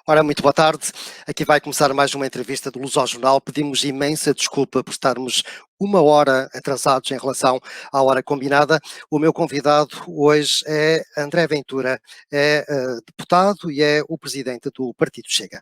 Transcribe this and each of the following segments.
Ora, muito boa tarde. Aqui vai começar mais uma entrevista do Lusojornal. Pedimos imensa desculpa por estarmos uma hora atrasados em relação à hora combinada. O meu convidado hoje é André Ventura, é deputado e é o presidente do Partido Chega.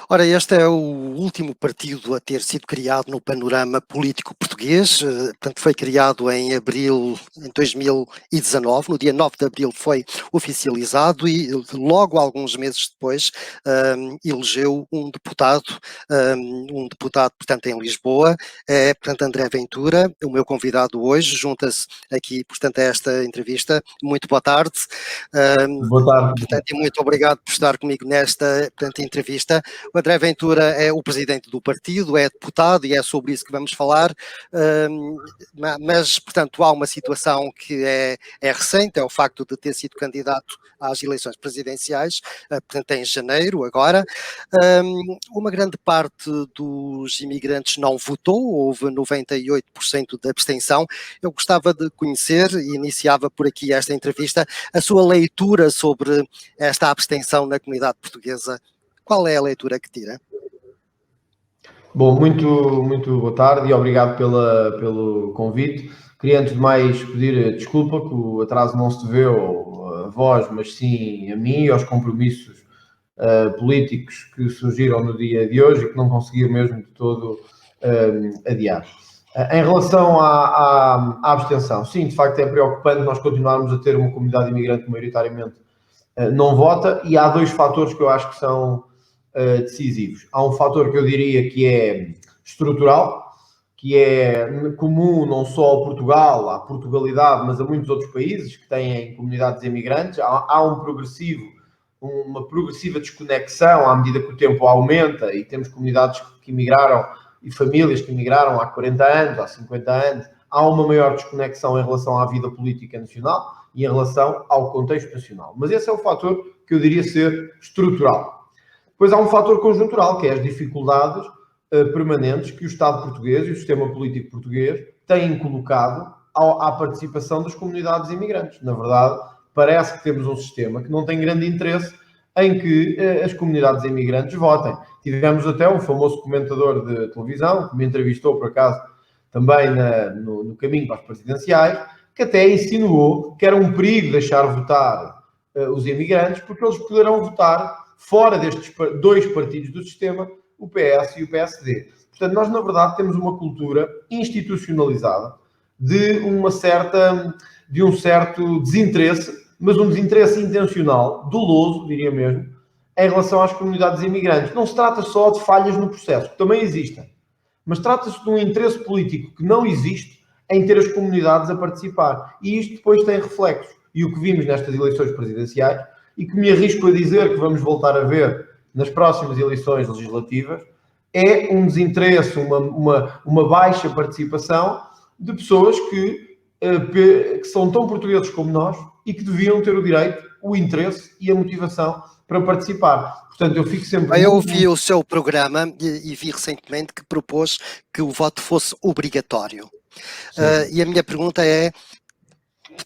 Ora, este é o último partido a ter sido criado no panorama político português, portanto foi criado em abril de 2019, no dia 9 de abril foi oficializado e logo alguns meses depois elegeu um deputado, portanto em Lisboa, é portanto André Ventura, o meu convidado hoje, junta-se aqui portanto a esta entrevista. Muito boa tarde. Boa tarde. Portanto, e muito obrigado por estar comigo nesta portanto, entrevista. O André Ventura é o presidente do partido, é deputado e é sobre isso que vamos falar, mas, portanto, há uma situação que é recente, é o facto de ter sido candidato às eleições presidenciais, portanto, em janeiro agora. Uma grande parte dos imigrantes não votou, houve 98% de abstenção. Eu gostava de conhecer, e iniciava por aqui esta entrevista, a sua leitura sobre esta abstenção na comunidade portuguesa. Qual é a leitura que tira? Bom, muito boa tarde e obrigado pelo convite. Queria antes de mais pedir desculpa que o atraso não se deveu a vós, mas sim a mim e aos compromissos políticos que surgiram no dia de hoje e que não consegui mesmo de todo adiar. Em relação à abstenção, sim, de facto é preocupante nós continuarmos a ter uma comunidade imigrante que maioritariamente não vota, e há dois fatores que eu acho que são decisivos. Há um fator que eu diria que é estrutural, que é comum não só a Portugal, à Portugalidade, mas a muitos outros países que têm comunidades imigrantes. Há uma progressiva desconexão à medida que o tempo aumenta e temos comunidades que imigraram e famílias que imigraram há 40 anos, há 50 anos. Há uma maior desconexão em relação à vida política nacional e em relação ao contexto nacional. Mas esse é o fator que eu diria ser estrutural. Depois há um fator conjuntural, que é as dificuldades permanentes que o Estado português e o sistema político português têm colocado à participação das comunidades imigrantes. Na verdade, parece que temos um sistema que não tem grande interesse em que as comunidades imigrantes votem. Tivemos até um famoso comentador de televisão, que me entrevistou, por acaso, também no caminho para as presidenciais, que até insinuou que era um perigo deixar votar os imigrantes, porque eles poderão votar fora destes dois partidos do sistema, o PS e o PSD. Portanto, nós, na verdade, temos uma cultura institucionalizada de um certo desinteresse, mas um desinteresse intencional, doloso, diria mesmo, em relação às comunidades imigrantes. Não se trata só de falhas no processo, que também existem, mas trata-se de um interesse político que não existe em ter as comunidades a participar. E isto depois tem reflexos. E o que vimos nestas eleições presidenciais, e que me arrisco a dizer que vamos voltar a ver nas próximas eleições legislativas, é um desinteresse, uma baixa participação de pessoas que são tão portugueses como nós e que deviam ter o direito, o interesse e a motivação para participar. Portanto, eu fico sempre... Eu ouvi o seu programa e vi recentemente que propôs que o voto fosse obrigatório. E a minha pergunta é: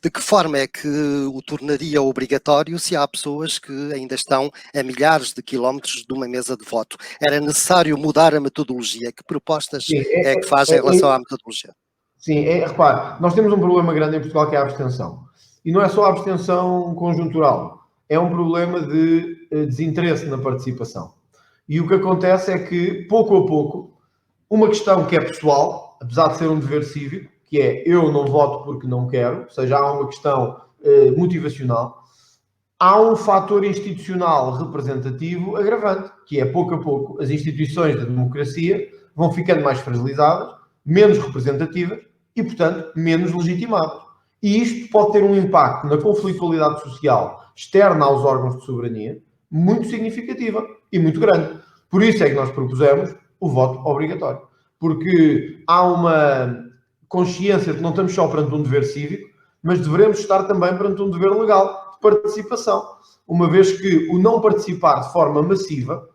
de que forma é que o tornaria obrigatório se há pessoas que ainda estão a milhares de quilómetros de uma mesa de voto? Era necessário mudar a metodologia? Que propostas é que faz em relação à metodologia? Sim, repare, nós temos um problema grande em Portugal que é a abstenção. E não é só a abstenção conjuntural, é um problema de desinteresse na participação. E o que acontece é que, pouco a pouco, uma questão que é pessoal, apesar de ser um dever cívico, que é eu não voto porque não quero, ou seja, há uma questão motivacional, há um fator institucional representativo agravante, que é, pouco a pouco, as instituições da democracia vão ficando mais fragilizadas, menos representativas e, portanto, menos legitimadas. E isto pode ter um impacto na conflitualidade social externa aos órgãos de soberania muito significativa e muito grande. Por isso é que nós propusemos o voto obrigatório. Porque há uma consciência de que não estamos só perante um dever cívico, mas devemos estar também perante um dever legal. de participação, uma vez que o não participar de forma massiva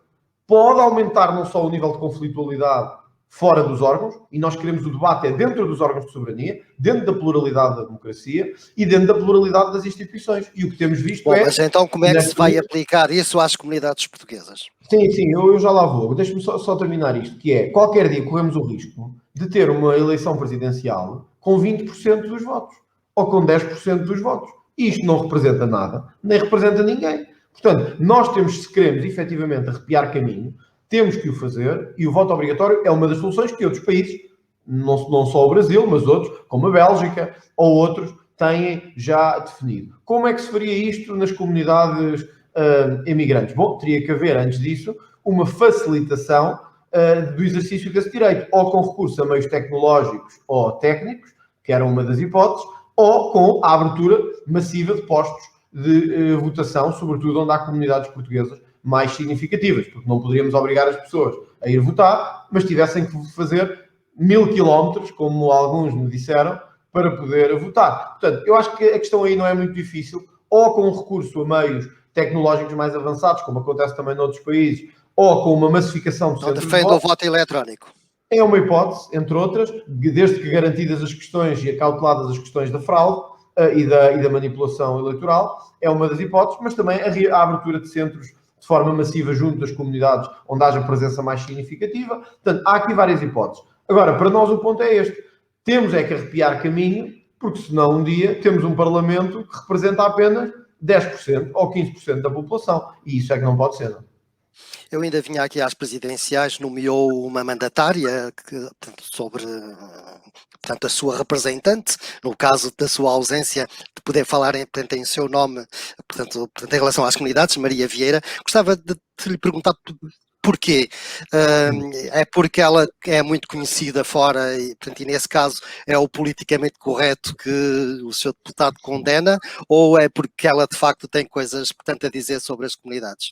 pode aumentar não só o nível de conflitualidade fora dos órgãos, e nós queremos o debate dentro dos órgãos de soberania, dentro da pluralidade da democracia e dentro da pluralidade das instituições. E o que temos visto Mas então como é que se vai aplicar isso às comunidades portuguesas? Sim, eu já lá vou. Deixa-me só terminar isto, que é, qualquer dia corremos o risco de ter uma eleição presidencial com 20% dos votos, ou com 10% dos votos. E isto não representa nada, nem representa ninguém. Portanto, nós temos, se queremos efetivamente arrepiar caminho, temos que o fazer, e o voto obrigatório é uma das soluções que outros países, não só o Brasil, mas outros, como a Bélgica, ou outros, têm já definido. Como é que se faria isto nas comunidades imigrantes? Bom, teria que haver, antes disso, uma facilitação do exercício desse direito, ou com recurso a meios tecnológicos ou técnicos, que era uma das hipóteses, ou com a abertura massiva de postos de votação, sobretudo onde há comunidades portuguesas mais significativas, porque não poderíamos obrigar as pessoas a ir votar, mas tivessem que fazer 1000 quilómetros, como alguns me disseram, para poder votar. Portanto, eu acho que a questão aí não é muito difícil, ou com recurso a meios tecnológicos mais avançados, como acontece também noutros países, ou com uma massificação do centro de defende o voto eletrónico. É uma hipótese, entre outras, desde que garantidas as questões e acauteladas as questões da fraude e da manipulação eleitoral, é uma das hipóteses, mas também a abertura de centros de forma massiva junto das comunidades onde haja presença mais significativa. Portanto, há aqui várias hipóteses. Agora, para nós o ponto é este. Temos é que arrepiar caminho, porque senão um dia temos um Parlamento que representa apenas 10% ou 15% da população. E isso é que não pode ser, não? Eu ainda vinha aqui às presidenciais, nomeou uma mandatária sobre, portanto, a sua representante, no caso da sua ausência de poder falar em seu nome, portanto, em relação às comunidades, Maria Vieira. Gostava de lhe perguntar porquê. É porque ela é muito conhecida fora e, portanto, e nesse caso é o politicamente correto que o seu deputado condena, ou é porque ela de facto tem coisas, portanto, a dizer sobre as comunidades?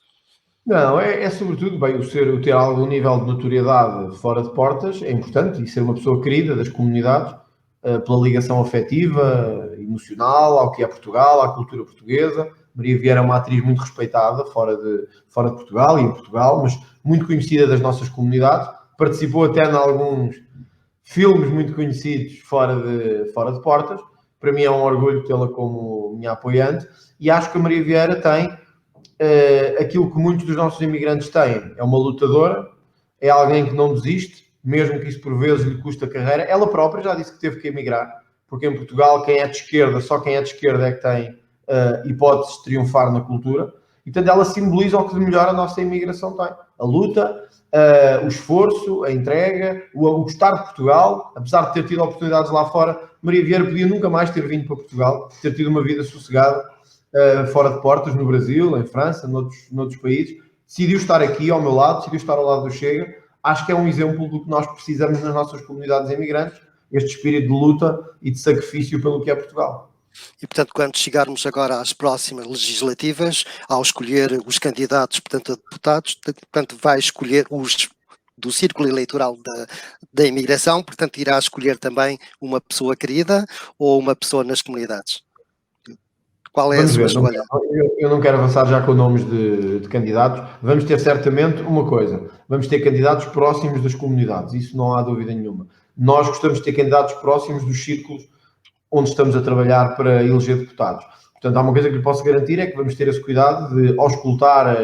Não, é sobretudo, bem, o ter algum nível de notoriedade fora de portas é importante, e ser uma pessoa querida das comunidades, pela ligação afetiva, emocional, ao que é Portugal, à cultura portuguesa. Maria Vieira é uma atriz muito respeitada fora de Portugal e em Portugal, mas muito conhecida das nossas comunidades. Participou até em alguns filmes muito conhecidos fora de portas. Para mim é um orgulho tê-la como minha apoiante, e acho que a Maria Vieira tem aquilo que muitos dos nossos imigrantes têm. É uma lutadora, é alguém que não desiste, mesmo que isso por vezes lhe custe a carreira. Ela própria já disse que teve que emigrar, porque em Portugal só quem é de esquerda é que tem hipóteses de triunfar na cultura. E, portanto, ela simboliza o que de melhor a nossa imigração tem. A luta, o esforço, a entrega, o gostar de Portugal. Apesar de ter tido oportunidades lá fora, Maria Vieira podia nunca mais ter vindo para Portugal, ter tido uma vida sossegada, fora de portas, no Brasil, em França, noutros países. Decidiu estar aqui ao meu lado, decidiu estar ao lado do Chega. Acho que é um exemplo do que nós precisamos nas nossas comunidades imigrantes, este espírito de luta e de sacrifício pelo que é Portugal. E, portanto, quando chegarmos agora às próximas legislativas, ao escolher os candidatos, portanto, a deputados, portanto, vai escolher os do círculo eleitoral da imigração, portanto, irá escolher também uma pessoa querida ou uma pessoa nas comunidades? Qual é a sua escolha? Eu não quero avançar já com nomes de candidatos. Vamos ter certamente uma coisa. Vamos ter candidatos próximos das comunidades. Isso não há dúvida nenhuma. Nós gostamos de ter candidatos próximos dos círculos onde estamos a trabalhar para eleger deputados. Portanto, há uma coisa que lhe posso garantir, é que vamos ter esse cuidado de auscultar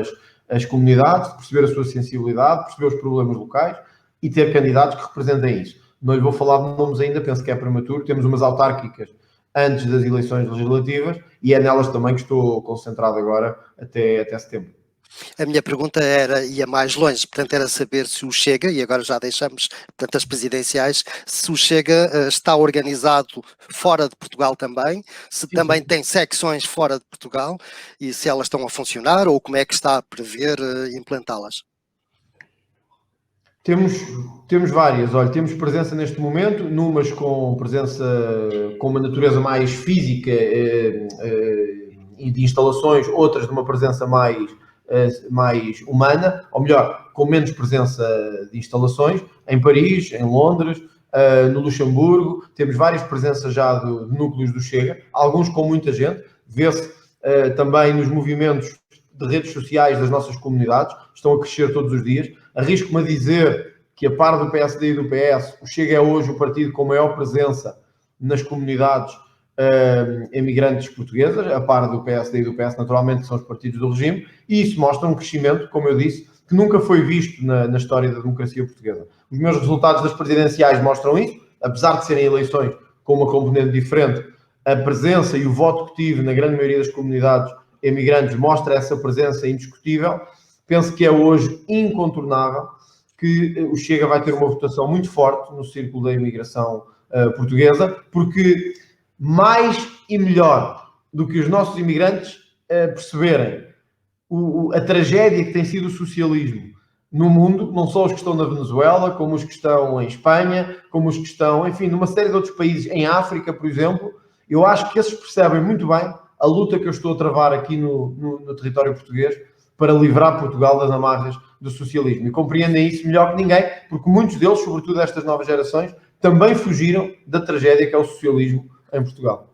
as comunidades, de perceber a sua sensibilidade, perceber os problemas locais e ter candidatos que representem isso. Não lhe vou falar de nomes ainda, penso que é prematuro. Temos umas autárquicas antes das eleições legislativas e é nelas também que estou concentrado agora até setembro. A minha pergunta ia mais longe, portanto era saber se o Chega, e agora já deixamos, portanto, as presidenciais, se o Chega está organizado fora de Portugal também, se também tem secções fora de Portugal e se elas estão a funcionar ou como é que está a prever implantá-las. Temos várias. Olha, temos presença neste momento, numas com presença com uma natureza mais física e de instalações, outras de uma presença mais humana, ou melhor, com menos presença de instalações, em Paris, em Londres, no Luxemburgo. Temos várias presenças já de núcleos do Chega, alguns com muita gente. Vê-se também nos movimentos de redes sociais das nossas comunidades, estão a crescer todos os dias. Arrisco-me a dizer que, a par do PSD e do PS, o Chega é hoje o partido com maior presença nas comunidades imigrantes portuguesas, a par do PSD e do PS, naturalmente, que são os partidos do regime, e isso mostra um crescimento, como eu disse, que nunca foi visto na história da democracia portuguesa. Os meus resultados das presidenciais mostram isso, apesar de serem eleições com uma componente diferente, a presença e o voto que tive na grande maioria das comunidades imigrantes mostra essa presença indiscutível. Penso que é hoje incontornável que o Chega vai ter uma votação muito forte no círculo da imigração portuguesa, porque mais e melhor do que os nossos imigrantes perceberem a tragédia que tem sido o socialismo no mundo, não só os que estão na Venezuela, como os que estão em Espanha, como os que estão, enfim, numa série de outros países, em África, por exemplo, eu acho que esses percebem muito bem a luta que eu estou a travar aqui no território português para livrar Portugal das amarras do socialismo. E compreendem isso melhor que ninguém, porque muitos deles, sobretudo estas novas gerações, também fugiram da tragédia que é o socialismo em Portugal.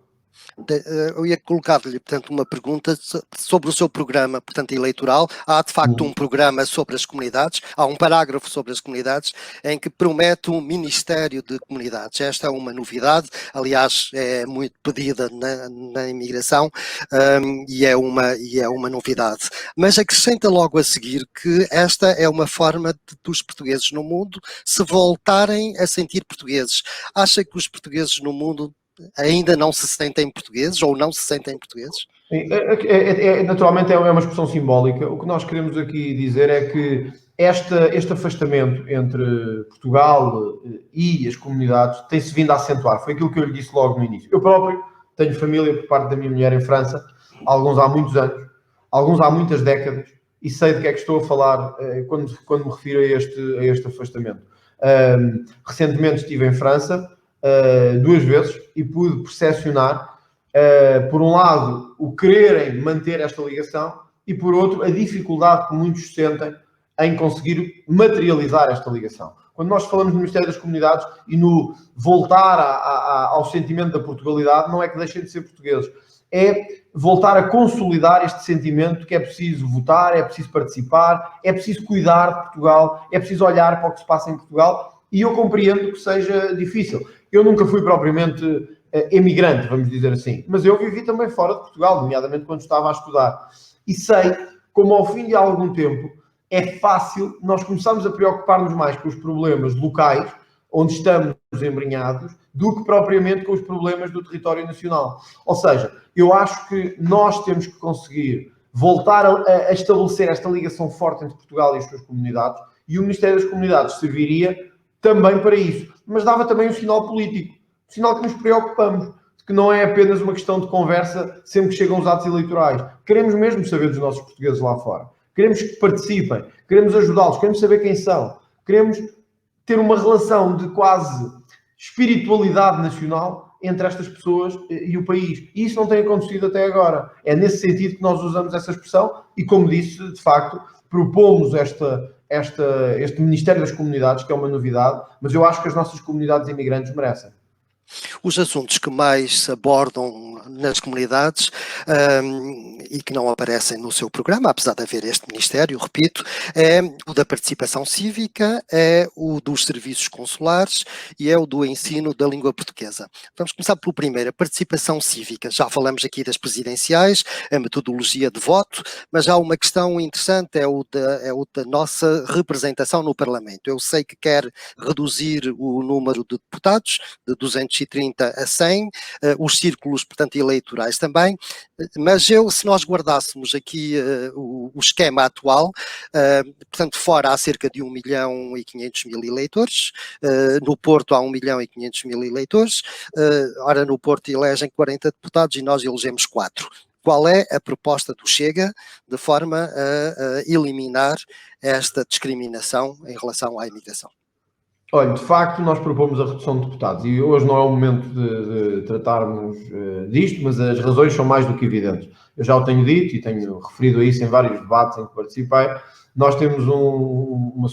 Eu ia colocar-lhe, portanto, uma pergunta sobre o seu programa, portanto, eleitoral. Há, de facto, um programa sobre as comunidades, há um parágrafo sobre as comunidades em que promete um Ministério de Comunidades. Esta é uma novidade, aliás, é muito pedida na imigração e é uma novidade. Mas acrescenta logo a seguir que esta é uma forma dos portugueses no mundo se voltarem a sentir portugueses. Acha que os portugueses no mundo ainda não se sentem portugueses ou não se sentem portugueses? Naturalmente é uma expressão simbólica. O que nós queremos aqui dizer é que este afastamento entre Portugal e as comunidades tem-se vindo a acentuar. Foi aquilo que eu lhe disse logo no início. Eu próprio tenho família por parte da minha mulher em França, alguns há muitos anos, alguns há muitas décadas, e sei de que é que estou a falar quando me refiro a este afastamento. Recentemente estive em França, 2 vezes, e pude percepcionar, por um lado, o quererem manter esta ligação e, por outro, a dificuldade que muitos sentem em conseguir materializar esta ligação. Quando nós falamos no Ministério das Comunidades e no voltar ao sentimento da Portugalidade, não é que deixem de ser portugueses, é voltar a consolidar este sentimento que é preciso votar, é preciso participar, é preciso cuidar de Portugal, é preciso olhar para o que se passa em Portugal, e eu compreendo que seja difícil. Eu nunca fui propriamente emigrante, vamos dizer assim, mas eu vivi também fora de Portugal, nomeadamente quando estava a estudar. E sei como, ao fim de algum tempo, é fácil nós começarmos a preocupar-nos mais com os problemas locais, onde estamos embrenhados, do que propriamente com os problemas do território nacional. Ou seja, eu acho que nós temos que conseguir voltar a estabelecer esta ligação forte entre Portugal e as suas comunidades, e o Ministério das Comunidades serviria também para isso. Mas dava também um sinal político, um sinal que nos preocupamos, que não é apenas uma questão de conversa sempre que chegam os atos eleitorais. Queremos mesmo saber dos nossos portugueses lá fora. Queremos que participem, queremos ajudá-los, queremos saber quem são. Queremos ter uma relação de quase espiritualidade nacional entre estas pessoas e o país. E isso não tem acontecido até agora. É nesse sentido que nós usamos essa expressão e, como disse, de facto, propomos este Ministério das Comunidades, que é uma novidade, mas eu acho que as nossas comunidades imigrantes merecem. Os assuntos que mais se abordam nas comunidades e que não aparecem no seu programa, apesar de haver este Ministério, repito, é o da participação cívica, é o dos serviços consulares e é o do ensino da língua portuguesa. Vamos começar pelo primeiro, a participação cívica. Já falamos aqui das presidenciais, a metodologia de voto, mas há uma questão interessante, é o da nossa representação no Parlamento. Eu sei que quer reduzir o número de deputados de 230 a 100, os círculos, portanto, eleitorais também, mas se nós guardássemos aqui o esquema atual, portanto, fora há cerca de 1.500.000 eleitores, no Porto há 1.500.000 eleitores, ora no Porto elegem 40 deputados e nós elegemos 4. Qual é a proposta do Chega de forma a eliminar esta discriminação em relação à imigração? Olha, de facto, nós propomos a redução de deputados e hoje não é o momento de tratarmos disto, mas as razões são mais do que evidentes. Eu já o tenho dito e tenho referido a isso em vários debates em que participei. Nós temos uma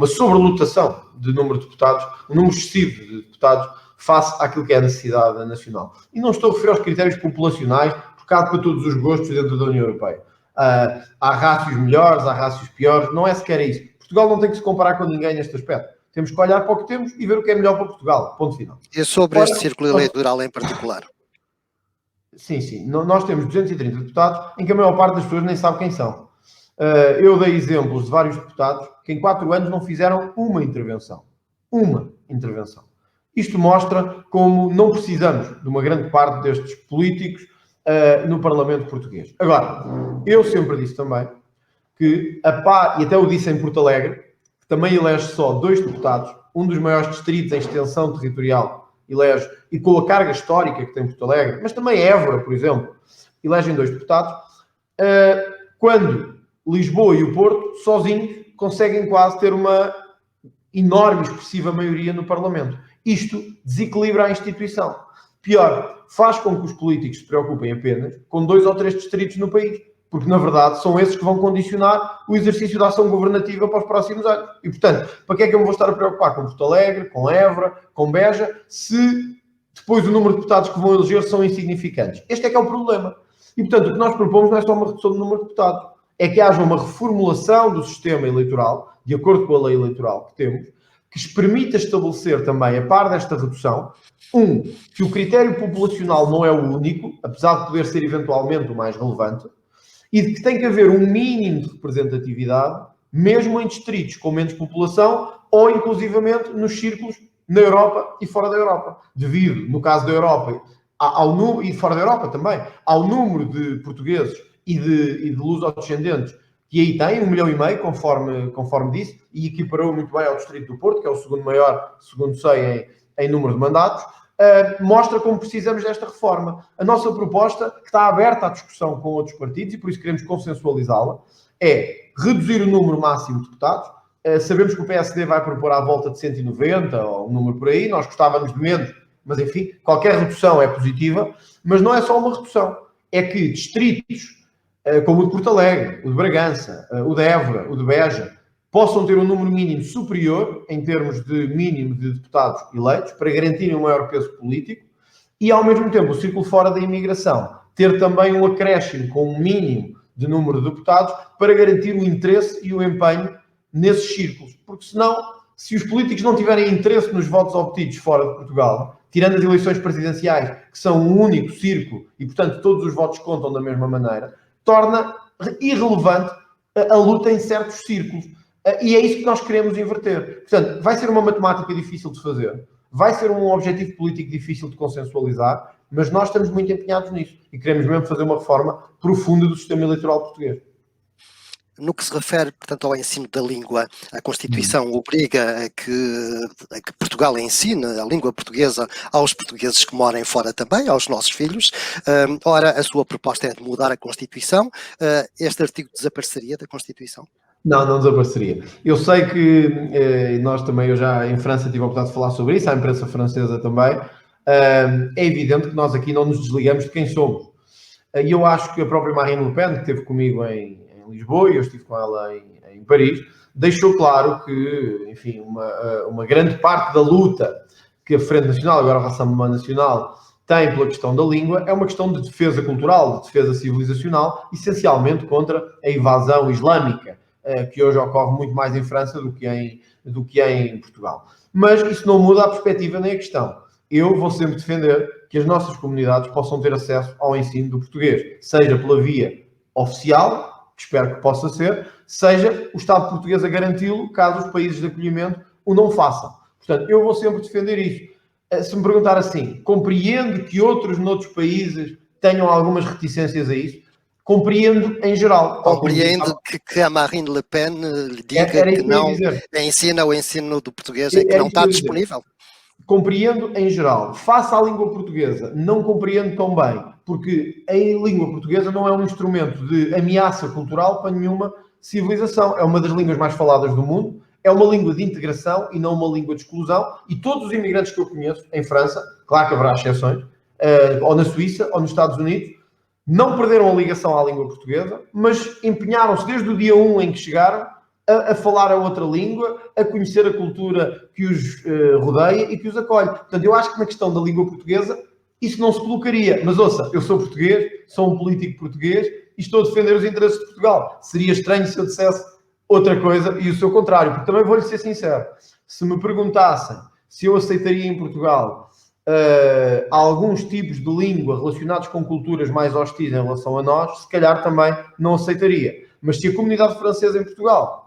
sobrelotação de número de deputados, um número excessivo de deputados face àquilo que é a necessidade nacional. E não estou a referir aos critérios populacionais, porque bocado para todos os gostos dentro da União Europeia. Há rácios melhores, há rácios piores, não é sequer isso. Portugal não tem que se comparar com ninguém neste aspecto. Temos que olhar para o que temos e ver o que é melhor para Portugal. Ponto final. E sobre este círculo eleitoral em particular? Sim. Nós temos 230 deputados em que a maior parte das pessoas nem sabe quem são. Eu dei exemplos de vários deputados que em 4 anos não fizeram uma intervenção. Uma intervenção. Isto mostra como não precisamos de uma grande parte destes políticos no Parlamento português. Agora, eu sempre disse também que e até o disse em Porto Alegre, que também elege só 2 deputados, um dos maiores distritos em extensão territorial, elege, e com a carga histórica que tem Porto Alegre, mas também Évora, por exemplo, elegem 2 deputados, quando Lisboa e o Porto, sozinhos, conseguem quase ter uma enorme, expressiva maioria no Parlamento. Isto desequilibra a instituição. Pior, faz com que os políticos se preocupem apenas com 2 ou 3 distritos no país, porque, na verdade, são esses que vão condicionar o exercício da ação governativa para os próximos anos. E, portanto, para que é que eu me vou estar a preocupar com Porto Alegre, com Évora, com Beja, se depois o número de deputados que vão eleger são insignificantes? Este é que é o problema. E, portanto, o que nós propomos não é só uma redução do número de deputados, é que haja uma reformulação do sistema eleitoral, de acordo com a lei eleitoral que temos, que permita estabelecer também, a par desta redução, que o critério populacional não é o único, apesar de poder ser eventualmente o mais relevante, e de que tem que haver um mínimo de representatividade, mesmo em distritos com menos população, ou inclusivamente nos círculos na Europa e fora da Europa. Devido, no caso da Europa, e fora da Europa também, ao número de portugueses e de lusodescendentes que aí tem, 1,5 milhão, conforme disse, e equiparou muito bem ao Distrito do Porto, que é o segundo maior, segundo sei, em número de mandatos, mostra como precisamos desta reforma. A nossa proposta, que está aberta à discussão com outros partidos, e por isso queremos consensualizá-la, é reduzir o número máximo de deputados. Sabemos que o PSD vai propor à volta de 190, ou um número por aí, nós gostávamos de menos, mas enfim, qualquer redução é positiva, mas não é só uma redução, é que distritos como o de Porto Alegre, o de Bragança, o de Évora, o de Beja, possam ter um número mínimo superior, em termos de mínimo de deputados eleitos, para garantirem um maior peso político, e ao mesmo tempo o círculo fora da imigração ter também um acréscimo com um mínimo de número de deputados para garantir o interesse e o empenho nesses círculos. Porque senão, se os políticos não tiverem interesse nos votos obtidos fora de Portugal, tirando as eleições presidenciais, que são um único círculo, e portanto todos os votos contam da mesma maneira, torna irrelevante a luta em certos círculos. E é isso que nós queremos inverter. Portanto, vai ser uma matemática difícil de fazer, vai ser um objetivo político difícil de consensualizar, mas nós estamos muito empenhados nisso e queremos mesmo fazer uma reforma profunda do sistema eleitoral português. No que se refere, portanto, ao ensino da língua, a Constituição obriga a que Portugal ensine a língua portuguesa aos portugueses que morem fora também, aos nossos filhos. Ora, a sua proposta é de mudar a Constituição. Este artigo desapareceria da Constituição? Não desapareceria. Eu sei que nós também, eu já em França tive a oportunidade de falar sobre isso, a imprensa francesa também. É evidente que nós aqui não nos desligamos de quem somos. E eu acho que a própria Marine Le Pen, que esteve comigo em Lisboa, e eu estive com ela em Paris, deixou claro que, enfim, uma grande parte da luta que a Frente Nacional, agora a Rassemblement Nacional, tem pela questão da língua, é uma questão de defesa cultural, de defesa civilizacional, essencialmente contra a invasão islâmica, que hoje ocorre muito mais em França do que em Portugal. Mas isso não muda a perspectiva nem a questão. Eu vou sempre defender que as nossas comunidades possam ter acesso ao ensino do português, seja pela via oficial, que espero que possa ser, seja o Estado português a garanti-lo, caso os países de acolhimento o não façam. Portanto, eu vou sempre defender isso. Se me perguntar assim, compreendo que noutros países tenham algumas reticências a isso? Compreendo em geral. Compreendo que a Marine Le Pen lhe diga que não ensina o ensino do português e que não está disponível. Compreendo em geral. Face à língua portuguesa, não compreendo tão bem, porque a língua portuguesa não é um instrumento de ameaça cultural para nenhuma civilização. É uma das línguas mais faladas do mundo, é uma língua de integração e não uma língua de exclusão, e todos os imigrantes que eu conheço em França, claro que haverá exceções, ou na Suíça, ou nos Estados Unidos, não perderam a ligação à língua portuguesa, mas empenharam-se desde o dia 1 em que chegaram a falar a outra língua, a conhecer a cultura que os rodeia e que os acolhe. Portanto, eu acho que na questão da língua portuguesa isso não se colocaria. Mas ouça, eu sou português sou um político português e estou a defender os interesses de Portugal. Seria estranho se eu dissesse outra coisa e o seu contrário, porque também vou-lhe ser sincero. Se me perguntassem se eu aceitaria em Portugal alguns tipos de língua relacionados com culturas mais hostis em relação a nós, se calhar também não aceitaria. Mas se a comunidade francesa em Portugal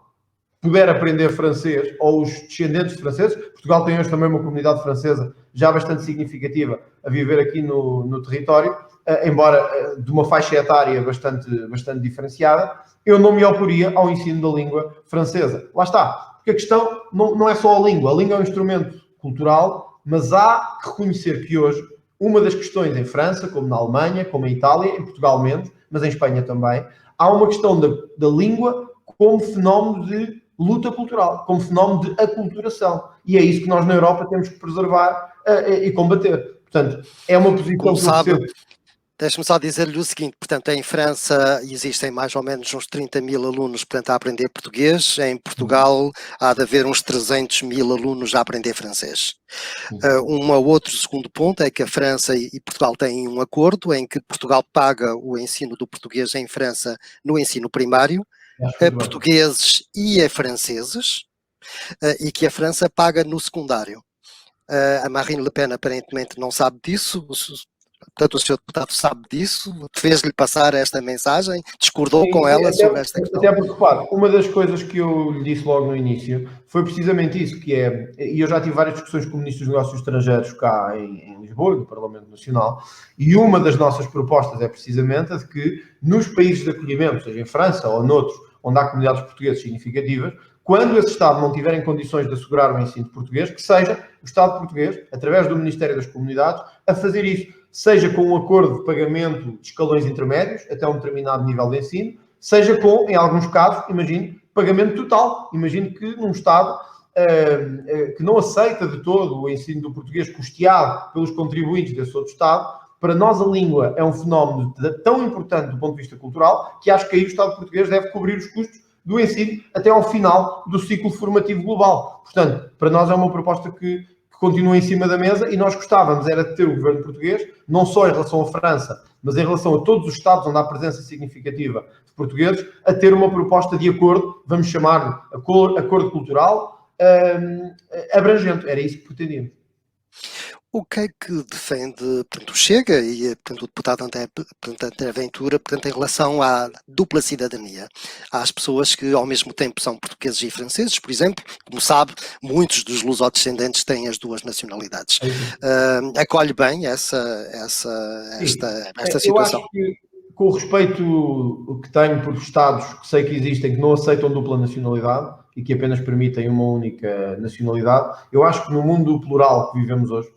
puder aprender francês, ou os descendentes de franceses, Portugal tem hoje também uma comunidade francesa já bastante significativa a viver aqui no território, embora de uma faixa etária bastante diferenciada, eu não me oporia ao ensino da língua francesa. Lá está, porque a questão não é só a língua é um instrumento cultural, mas há que reconhecer que hoje uma das questões em França, como na Alemanha, como em Itália, em Portugal menos, mas em Espanha também, há uma questão da língua como fenómeno de luta cultural, como fenómeno de aculturação. E é isso que nós na Europa temos que preservar e combater. Portanto, é uma posição como que sabe, eu percebo. Deixe-me só dizer-lhe o seguinte, portanto, em França existem mais ou menos uns 30 mil alunos, portanto, a aprender português. Em Portugal há de haver uns 300 mil alunos a aprender francês. Outro segundo ponto é que a França e Portugal têm um acordo em que Portugal paga o ensino do português em França no ensino primário, a portugueses e a franceses, e que a França paga no secundário. A Marine Le Pen aparentemente não sabe disso. Portanto, o senhor deputado sabe disso? Fez-lhe passar esta mensagem? Discordou com ela sobre esta questão? Até porque, repare, uma das coisas que eu lhe disse logo no início foi precisamente isso, que é, e eu já tive várias discussões com o Ministro dos Negócios Estrangeiros cá em Lisboa, no Parlamento Nacional, e uma das nossas propostas é precisamente a de que nos países de acolhimento, seja em França ou noutros, onde há comunidades portuguesas significativas, quando esse Estado não tiver em condições de assegurar o ensino de português, que seja o Estado português, através do Ministério das Comunidades, a fazer isso, seja com um acordo de pagamento de escalões intermédios até um determinado nível de ensino, seja com, em alguns casos, imagine, pagamento total. Imagine que num Estado que não aceita de todo o ensino do português custeado pelos contribuintes desse outro Estado, para nós a língua é um fenómeno tão importante do ponto de vista cultural que acho que aí o Estado português deve cobrir os custos do ensino até ao final do ciclo formativo global. Portanto, para nós é uma proposta que continua em cima da mesa e nós gostávamos era de ter o governo português, não só em relação à França, mas em relação a todos os Estados onde há presença significativa de portugueses, a ter uma proposta de acordo, vamos chamar acordo cultural, abrangente. Era isso que pretendíamos. O que é que defende, portanto, o Chega e, portanto, o deputado André Ventura, portanto, em relação à dupla cidadania? Às pessoas que, ao mesmo tempo, são portugueses e franceses, por exemplo, como sabe, muitos dos lusodescendentes têm as duas nacionalidades. Acolhe bem esta situação? Eu acho que, com o respeito que tenho por Estados que sei que existem, que não aceitam dupla nacionalidade e que apenas permitem uma única nacionalidade, eu acho que no mundo plural que vivemos hoje,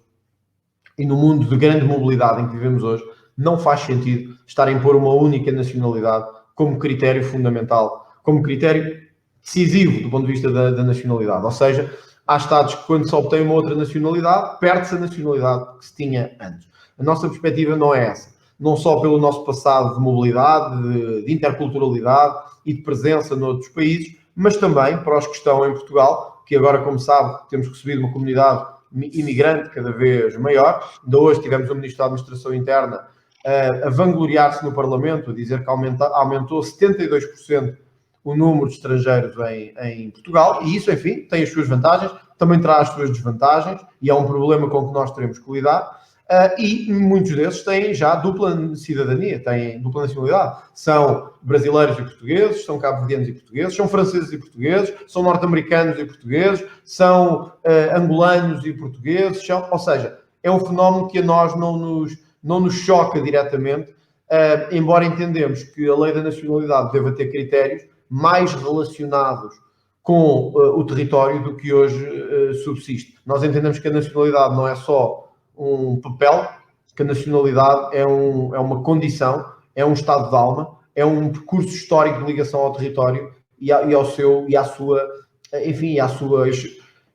e no mundo de grande mobilidade em que vivemos hoje, não faz sentido estar a impor uma única nacionalidade como critério fundamental, como critério decisivo do ponto de vista da nacionalidade. Ou seja, há Estados que quando se obtém uma outra nacionalidade, perde-se a nacionalidade que se tinha antes. A nossa perspectiva não é essa. Não só pelo nosso passado de mobilidade, de interculturalidade e de presença noutros países, mas também para os que estão em Portugal, que agora, como sabe, temos recebido uma comunidade imigrante cada vez maior. Ainda hoje tivemos o Ministro da Administração Interna a vangloriar-se no Parlamento, a dizer que aumentou 72% o número de estrangeiros em Portugal, e isso, enfim, tem as suas vantagens, também traz as suas desvantagens, e é um problema com que nós teremos que lidar. E muitos desses têm já dupla cidadania, têm dupla nacionalidade. São brasileiros e portugueses, são cabo-verdianos e portugueses, são franceses e portugueses, são norte-americanos e portugueses, são angolanos e portugueses, ou seja, é um fenómeno que a nós não nos choca diretamente, embora entendemos que a lei da nacionalidade deva ter critérios mais relacionados com o território do que hoje subsiste. Nós entendemos que a nacionalidade não é só um papel, que a nacionalidade é uma condição, é um estado de alma, é um percurso histórico de ligação ao território e à sua,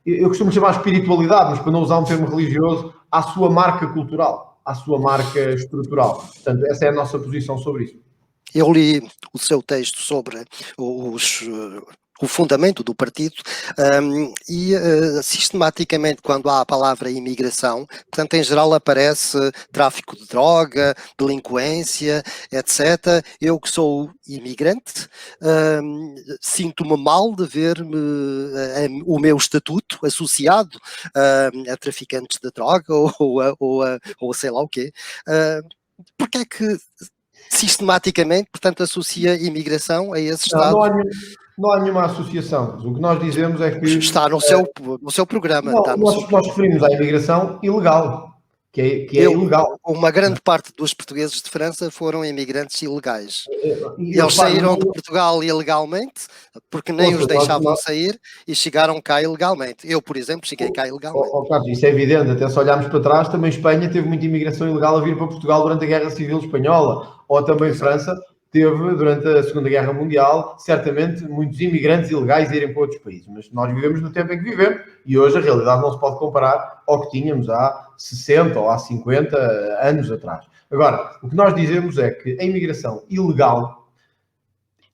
eu costumo chamar espiritualidade, mas para não usar um termo religioso, à sua marca cultural, à sua marca estrutural. Portanto, essa é a nossa posição sobre isso. Eu li o seu texto sobre os o fundamento do partido, e sistematicamente quando há a palavra imigração, portanto em geral aparece tráfico de droga, delinquência, etc. Eu que sou imigrante, sinto-me mal de ver-me o meu estatuto associado a traficantes de droga ou sei lá o quê. Porque é que sistematicamente, portanto, associa imigração a esse Estado? Não há nenhuma associação. O que nós dizemos é que está no seu programa. não, Está no seu nós referimos à imigração ilegal, que é ilegal. Uma grande parte dos portugueses de França foram imigrantes ilegais. E Eles saíram de Portugal ilegalmente, porque nem os deixavam sair, e chegaram cá ilegalmente. Eu, por exemplo, cheguei cá ilegalmente. Carlos, isso é evidente, até se olharmos para trás, também Espanha teve muita imigração ilegal a vir para Portugal durante a Guerra Civil Espanhola, ou também França teve, durante a Segunda Guerra Mundial, certamente muitos imigrantes ilegais a irem para outros países. Mas nós vivemos no tempo em que vivemos, e hoje a realidade não se pode comparar ao que tínhamos há 60 ou há 50 anos atrás. Agora, o que nós dizemos é que a imigração ilegal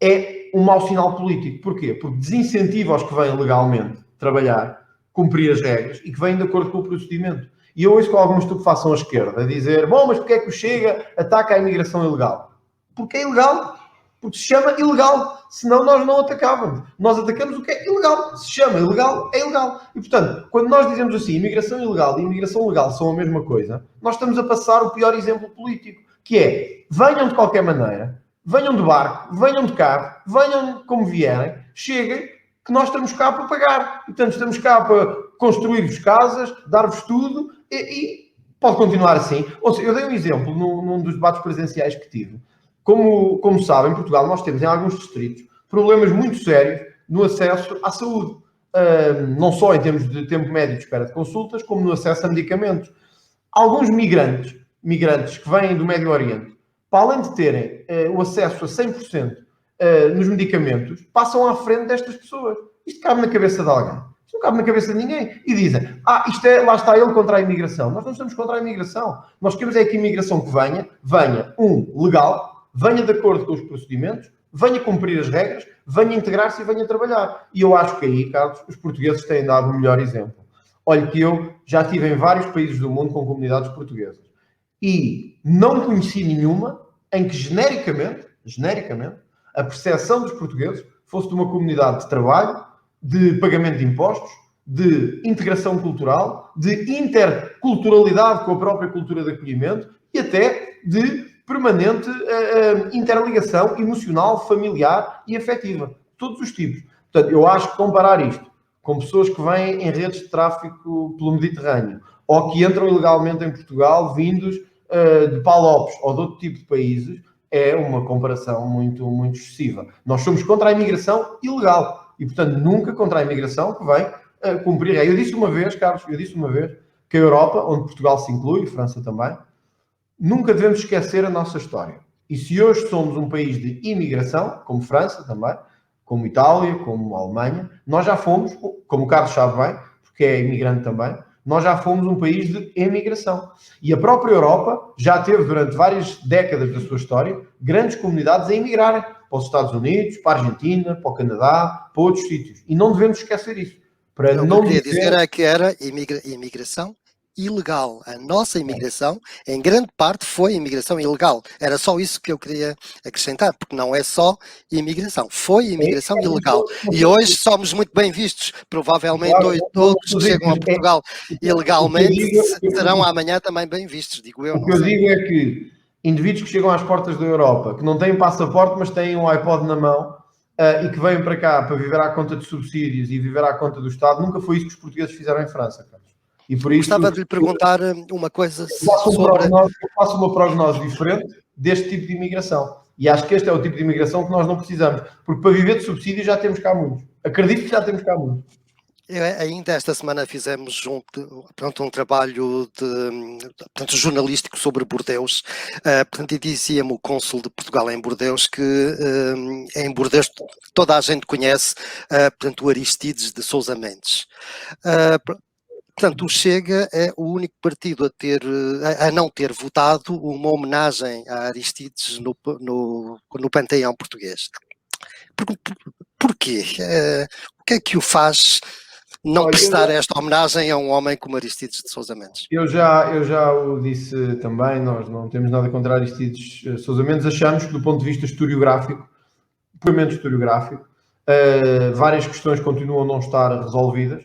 é um mau sinal político. Porquê? Porque desincentiva os que vêm legalmente trabalhar, cumprir as regras e que vêm de acordo com o procedimento. E eu ouço com alguma estupefação à esquerda a dizer, bom, mas porquê é que o Chega ataca a imigração ilegal? Porque é ilegal. Porque se chama ilegal. Senão nós não atacávamos. Nós atacamos o que é ilegal. Se chama ilegal, é ilegal. E, portanto, quando nós dizemos assim, imigração ilegal e imigração legal são a mesma coisa, nós estamos a passar o pior exemplo político, que é, venham de qualquer maneira, venham de barco, venham de carro, venham como vierem, cheguem, que nós estamos cá para pagar. Portanto, estamos cá para construir-vos casas, dar-vos tudo e pode continuar assim. Ou seja, eu dei um exemplo num dos debates presenciais que tive. Como sabem, em Portugal nós temos em alguns distritos problemas muito sérios no acesso à saúde. Não só em termos de tempo médio de espera de consultas, como no acesso a medicamentos. Alguns migrantes que vêm do Médio Oriente, para além de terem o acesso a 100% nos medicamentos, passam à frente destas pessoas. Isto cabe na cabeça de alguém. Isto não cabe na cabeça de ninguém. E dizem, lá está ele contra a imigração. Nós não estamos contra a imigração. Nós queremos é que a imigração que venha, legal, venha de acordo com os procedimentos, venha cumprir as regras, venha integrar-se e venha trabalhar. E eu acho que aí, Carlos, os portugueses têm dado o melhor exemplo. Olha que eu já estive em vários países do mundo com comunidades portuguesas. E não conheci nenhuma em que, genericamente, a percepção dos portugueses fosse de uma comunidade de trabalho, de pagamento de impostos, de integração cultural, de interculturalidade com a própria cultura de acolhimento e até de permanente interligação emocional, familiar e afetiva. Todos os tipos. Portanto, eu acho que comparar isto com pessoas que vêm em redes de tráfico pelo Mediterrâneo ou que entram ilegalmente em Portugal vindos de Palopes ou de outro tipo de países é uma comparação muito, muito excessiva. Nós somos contra a imigração ilegal e, portanto, nunca contra a imigração que vem cumprir. Eu disse uma vez, Carlos, que a Europa, onde Portugal se inclui, e França também, nunca devemos esquecer a nossa história. E se hoje somos um país de imigração, como França também, como Itália, como Alemanha, nós já fomos, como o Carlos sabe bem, porque é imigrante também, nós já fomos um país de emigração. E a própria Europa já teve, durante várias décadas da sua história, grandes comunidades a emigrarem para os Estados Unidos, para a Argentina, para o Canadá, para outros sítios. E não devemos esquecer isso. Eu queria dizer é que era imigração ilegal. A nossa imigração, em grande parte, foi imigração ilegal. Era só isso que eu queria acrescentar, porque não é só imigração, foi imigração ilegal. E hoje somos muito bem vistos. Provavelmente hoje todos que chegam a Portugal ilegalmente serão amanhã também bem vistos, digo eu. O que eu digo é que indivíduos que chegam às portas da Europa, que não têm passaporte, mas têm um iPod na mão, e que vêm para cá para viver à conta de subsídios e viver à conta do Estado, nunca foi isso que os portugueses fizeram em França, Carlos. E por isso, gostava de lhe perguntar uma coisa sobre... Eu faço uma prognose diferente deste tipo de imigração. E acho que este é o tipo de imigração que nós não precisamos. Porque para viver de subsídios já temos cá muitos. Acredito que já temos cá muitos. Ainda esta semana fizemos um trabalho jornalístico sobre Bordeus, e dizia-me o cônsul de Portugal em Bordeus que em Bordeus toda a gente conhece o Aristides de Sousa Mendes. Portanto, o Chega é o único partido a não ter votado uma homenagem a Aristides no panteão português. porquê? O que é que o faz não prestar esta homenagem a um homem como Aristides de Sousa Mendes? Eu já o disse também, nós não temos nada contra Aristides Sousa Mendes, achamos que do ponto de vista historiográfico, puramente historiográfico, várias questões continuam a não estar resolvidas,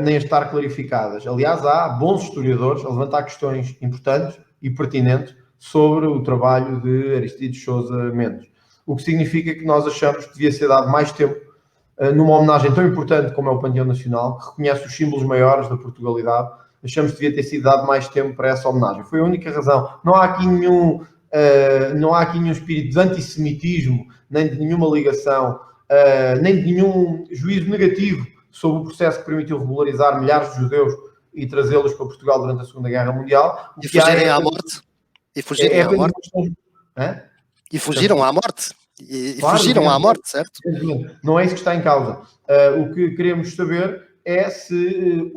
nem a estar clarificadas. Aliás, há bons historiadores a levantar questões importantes e pertinentes sobre o trabalho de Aristides Sousa Mendes. O que significa que nós achamos que devia ser dado mais tempo numa homenagem tão importante como é o Panteão Nacional, que reconhece os símbolos maiores da Portugalidade. Achamos que devia ter sido dado mais tempo para essa homenagem. Foi a única razão. Não há aqui nenhum espírito de antissemitismo, nem de nenhuma ligação, nem de nenhum juízo negativo sobre o processo que permitiu regularizar milhares de judeus e trazê-los para Portugal durante a Segunda Guerra Mundial. E fugirem à morte. E fugirem à morte. E fugiram à morte. E claro, fugiram à morte, certo? Não é isso que está em causa. O que queremos saber é se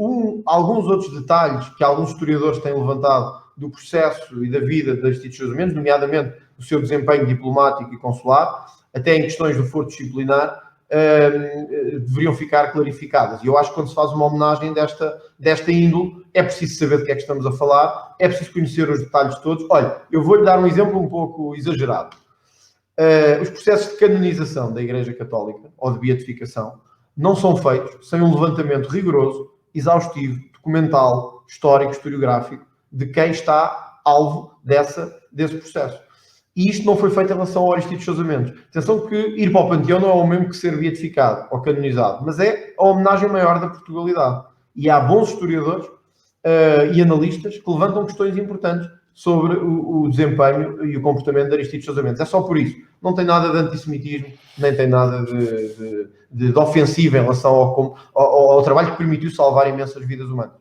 alguns outros detalhes que alguns historiadores têm levantado do processo e da vida de Aristides Sousa Mendes, nomeadamente o seu desempenho diplomático e consular, até em questões do foro disciplinar, deveriam ficar clarificadas. E eu acho que quando se faz uma homenagem desta índole, é preciso saber do que é que estamos a falar, é preciso conhecer os detalhes todos. Olha, eu vou-lhe dar um exemplo um pouco exagerado. Os processos de canonização da Igreja Católica, ou de beatificação, não são feitos sem um levantamento rigoroso, exaustivo, documental, histórico, historiográfico, de quem está alvo desse processo. E isto não foi feito em relação ao Aristides Sousa Mendes. Atenção que ir para o Panteão não é o mesmo que ser beatificado ou canonizado, mas é a homenagem maior da Portugalidade. E há bons historiadores e analistas que levantam questões importantes sobre o desempenho e o comportamento de Aristides Sousa Mendes. É só por isso. Não tem nada de antissemitismo, nem tem nada de ofensivo em relação ao trabalho que permitiu salvar imensas vidas humanas.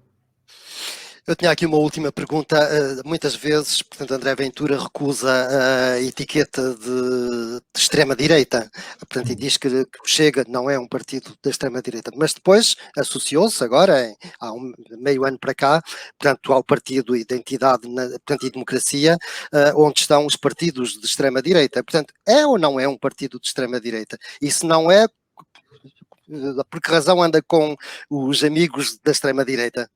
Eu tinha aqui uma última pergunta. Muitas vezes, portanto, André Ventura recusa a etiqueta de extrema-direita, portanto, e diz que o Chega não é um partido da extrema-direita, mas depois associou-se agora, há meio ano para cá, portanto, ao Partido Identidade e Democracia, onde estão os partidos de extrema-direita. Portanto, é ou não é um partido de extrema-direita? E se não é, por que razão anda com os amigos da extrema-direita?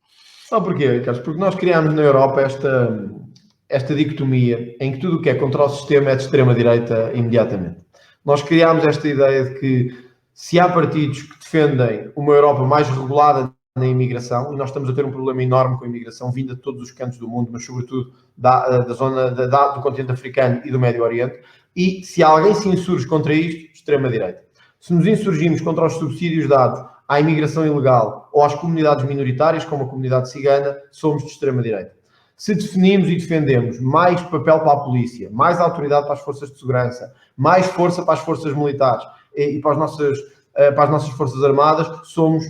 Sabe porquê, Carlos? Porque nós criámos na Europa esta dicotomia em que tudo o que é contra o sistema é de extrema-direita imediatamente. Nós criámos esta ideia de que se há partidos que defendem uma Europa mais regulada na imigração, e nós estamos a ter um problema enorme com a imigração vinda de todos os cantos do mundo, mas sobretudo da zona do continente africano e do Médio Oriente, e se alguém se insurge contra isto, extrema-direita. Se nos insurgimos contra os subsídios dados à imigração ilegal ou às comunidades minoritárias, como a comunidade cigana, somos de extrema-direita. Se definimos e defendemos mais papel para a polícia, mais autoridade para as forças de segurança, mais força para as forças militares e para as nossas forças armadas, somos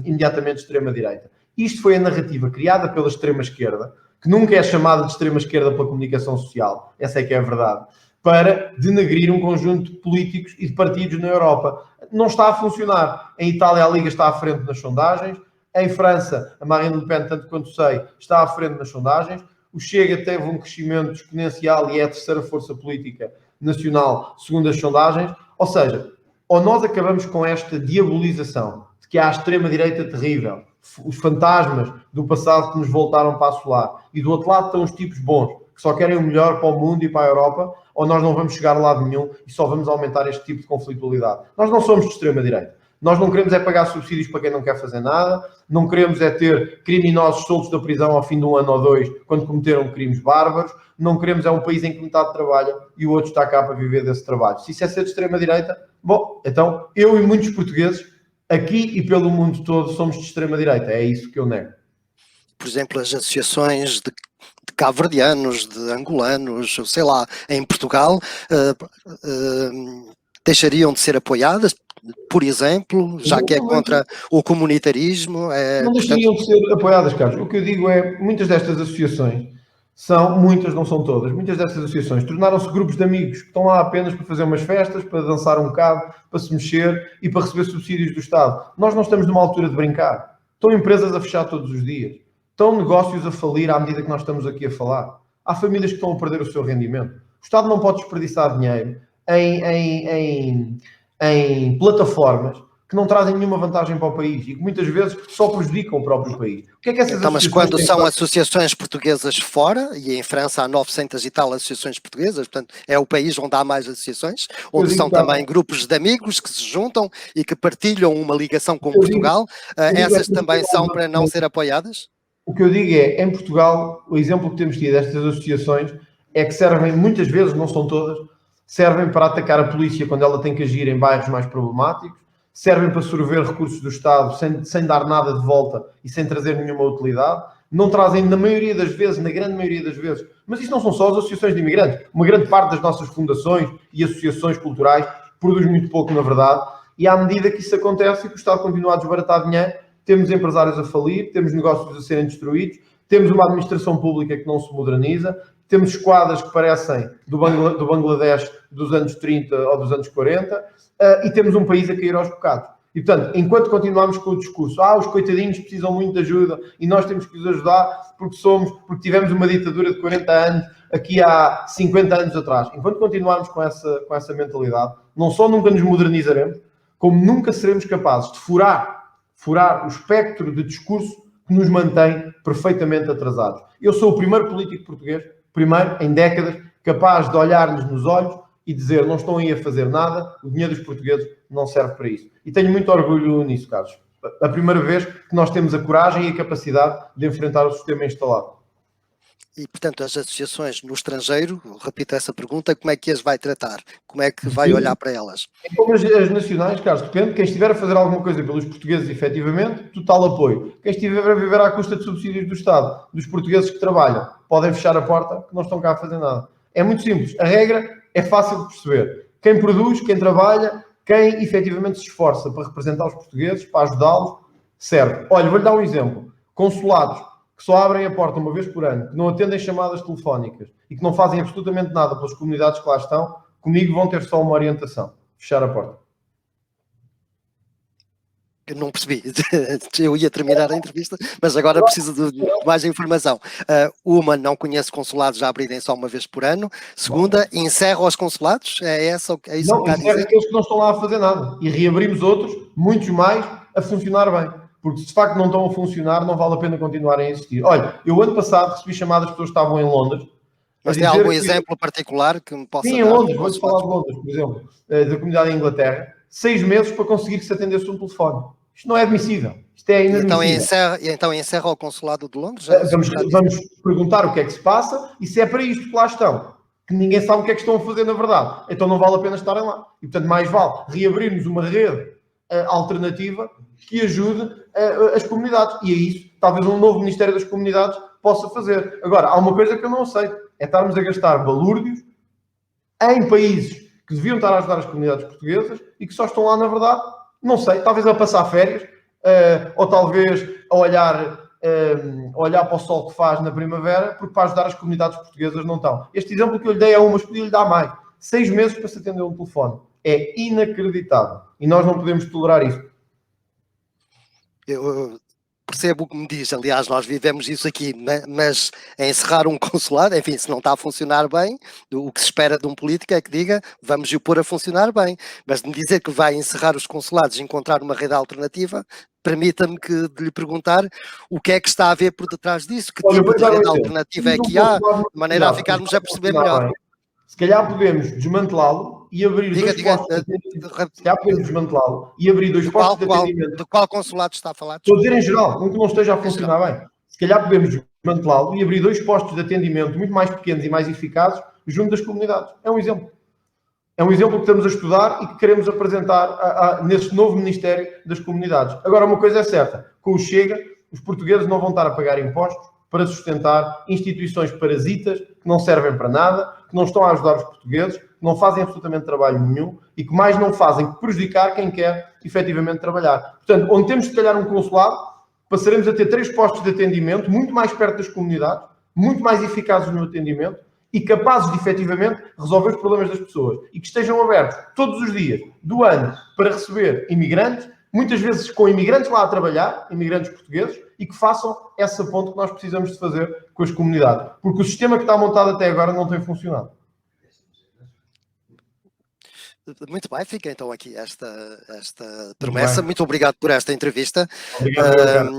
imediatamente de extrema-direita. Isto foi a narrativa criada pela extrema-esquerda, que nunca é chamada de extrema-esquerda pela comunicação social, essa é que é a verdade, para denegrir um conjunto de políticos e de partidos na Europa. Não está a funcionar. Em Itália, a Liga está à frente nas sondagens. Em França, a Marine Le Pen, tanto quanto sei, está à frente nas sondagens. O Chega teve um crescimento exponencial e é a terceira força política nacional, segundo as sondagens. Ou seja, ou nós acabamos com esta diabolização de que há a extrema-direita terrível, os fantasmas do passado que nos voltaram para assolar, e do outro lado estão os tipos bons, que só querem o melhor para o mundo e para a Europa, ou nós não vamos chegar a lado nenhum e só vamos aumentar este tipo de conflitualidade. Nós não somos de extrema-direita. Nós não queremos é pagar subsídios para quem não quer fazer nada, não queremos é ter criminosos soltos da prisão ao fim de um ano ou dois quando cometeram crimes bárbaros, não queremos é um país em que metade trabalha e o outro está cá para viver desse trabalho. Se isso é ser de extrema-direita, bom, então eu e muitos portugueses, aqui e pelo mundo todo, somos de extrema-direita. É isso que eu nego. Por exemplo, as associações de cabo-verdianos, de angolanos, sei lá, em Portugal, deixariam de ser apoiadas, por exemplo, já que é contra o comunitarismo? Não deixariam de ser apoiadas, Carlos. O que eu digo é, muitas destas associações muitas, não são todas, muitas destas associações tornaram-se grupos de amigos que estão lá apenas para fazer umas festas, para dançar um bocado, para se mexer e para receber subsídios do Estado. Nós não estamos numa altura de brincar. Estão empresas a fechar todos os dias. Estão negócios a falir à medida que nós estamos aqui a falar. Há famílias que estão a perder o seu rendimento. O Estado não pode desperdiçar dinheiro em plataformas que não trazem nenhuma vantagem para o país e que muitas vezes só prejudicam o próprio país. O que é que essas Então, mas associações quando têm são feito? associações portuguesas fora, e em França há 900 e tal associações portuguesas, portanto é o país onde há mais associações, Eu onde digo, são Carlos, também grupos de amigos que se juntam e que partilham uma ligação com eu digo, Portugal, eu digo é essas que em também são Portugal, para não ser apoiadas? o que eu digo é, em Portugal, o exemplo que temos tido destas associações é que servem, muitas vezes, não são todas, servem para atacar a polícia quando ela tem que agir em bairros mais problemáticos, servem para sorver recursos do Estado sem dar nada de volta e sem trazer nenhuma utilidade, não trazem, na maioria das vezes, na grande maioria das vezes, mas isto não são só as associações de imigrantes, uma grande parte das nossas fundações e associações culturais produz muito pouco, na verdade, e à medida que isso acontece e que o Estado continua a desbaratar dinheiro, temos empresários a falir, temos negócios a serem destruídos, temos uma administração pública que não se moderniza, temos esquadras que parecem do Bangladesh dos anos 30 ou dos anos 40, e temos um país a cair aos bocados. E, portanto, enquanto continuarmos com o discurso, os coitadinhos precisam muito de ajuda e nós temos que os ajudar porque tivemos uma ditadura de 40 anos aqui há 50 anos atrás. Enquanto continuarmos com essa mentalidade, não só nunca nos modernizaremos, como nunca seremos capazes de furar o espectro de discurso que nos mantém perfeitamente atrasados. Eu sou o primeiro político português, primeiro em décadas, capaz de olhar-nos nos olhos e dizer não estão aí a fazer nada, o dinheiro dos portugueses não serve para isso. E tenho muito orgulho nisso, Carlos. A primeira vez que nós temos a coragem e a capacidade de enfrentar o sistema instalado. E, portanto, as associações no estrangeiro, repito essa pergunta, como é que as vai tratar? Como é que vai olhar para elas? É como as nacionais, Carlos, depende. Quem estiver a fazer alguma coisa pelos portugueses, efetivamente, total apoio. Quem estiver a viver à custa de subsídios do Estado, dos portugueses que trabalham, podem fechar a porta, que não estão cá a fazer nada. É muito simples. A regra é fácil de perceber. Quem produz, quem trabalha, quem efetivamente se esforça para representar os portugueses, para ajudá-los, serve. Olha, vou-lhe dar um exemplo. Consulados que só abrem a porta uma vez por ano, que não atendem chamadas telefónicas e que não fazem absolutamente nada pelas comunidades que lá estão, comigo vão ter só uma orientação: fechar a porta. Eu não percebi. Eu ia terminar a entrevista, mas agora preciso de mais informação. Uma, não conheço consulados a abrirem só uma vez por ano. Segunda, encerra os consulados? É isso que Não, está a encerra dizer? aqueles que não estão lá a fazer nada. E reabrimos outros, muitos mais, a funcionar bem. Porque se de facto não estão a funcionar, não vale a pena continuarem a existir. Olha, eu ano passado recebi chamadas de pessoas que estavam em Londres. Mas tem algum exemplo particular que me possa Sim, em dar? Londres, vou-te falar de Londres, por exemplo, da comunidade em Inglaterra. 6 meses para conseguir que se atendesse um telefone. Isto não é admissível. Isto é inadmissível. Então encerra o consulado de Londres? É Vamos perguntar o que é que se passa e se é para isto que lá estão. Que ninguém sabe o que é que estão a fazer na verdade. Então não vale a pena estarem lá. E portanto mais vale reabrirmos uma rede alternativa que ajude as comunidades. E é isso, talvez um novo Ministério das Comunidades possa fazer. Agora, há uma coisa que eu não aceito. É estarmos a gastar balúrdios em países que deviam estar a ajudar as comunidades portuguesas e que só estão lá, na verdade, não sei, talvez a passar férias, ou talvez a olhar para o sol que faz na primavera, porque para ajudar as comunidades portuguesas não estão. Este exemplo que eu lhe dei é um, mas podia-lhe dar mais. 6 meses para se atender um telefone. É inacreditável. E nós não podemos tolerar isso. Eu percebo o que me diz, aliás, nós vivemos isso aqui, mas encerrar um consulado, enfim, se não está a funcionar bem, o que se espera de um político é que diga, vamos o pôr a funcionar bem, mas de me dizer que vai encerrar os consulados e encontrar uma rede alternativa, permita-me de lhe perguntar o que é que está a ver por detrás disso, que tipo de rede alternativa é que há, de maneira a ficarmos a perceber melhor. Se calhar podemos desmantelá-lo e abrir dois postos de atendimento. Se calhar podemos desmantelá-lo e abrir dois postos de atendimento. De qual consulado está a falar? Estou a dizer em geral, um que não esteja a funcionar bem. Se calhar podemos desmantelá-lo e abrir dois postos de atendimento muito mais pequenos e mais eficazes junto das comunidades. É um exemplo. É um exemplo que estamos a estudar e que queremos apresentar nesse novo Ministério das Comunidades. Agora, uma coisa é certa. Com o Chega, os portugueses não vão estar a pagar impostos para sustentar instituições parasitas que não servem para nada, que não estão a ajudar os portugueses, que não fazem absolutamente trabalho nenhum e que mais não fazem que prejudicar quem quer efetivamente trabalhar. Portanto, onde temos, se calhar, um consulado, passaremos a ter 3 postos de atendimento muito mais perto das comunidades, muito mais eficazes no atendimento e capazes de, efetivamente, resolver os problemas das pessoas e que estejam abertos todos os dias do ano para receber imigrantes, muitas vezes com imigrantes lá a trabalhar, imigrantes portugueses, e que façam essa ponte que nós precisamos de fazer com as comunidades. Porque o sistema que está montado até agora não tem funcionado. Muito bem, fica então aqui esta promessa. Muito obrigado por esta entrevista. Obrigado,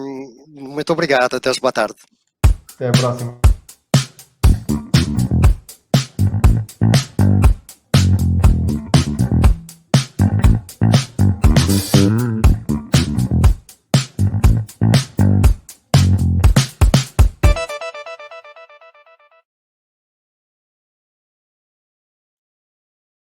Muito obrigado, até boa tarde. Até a próxima.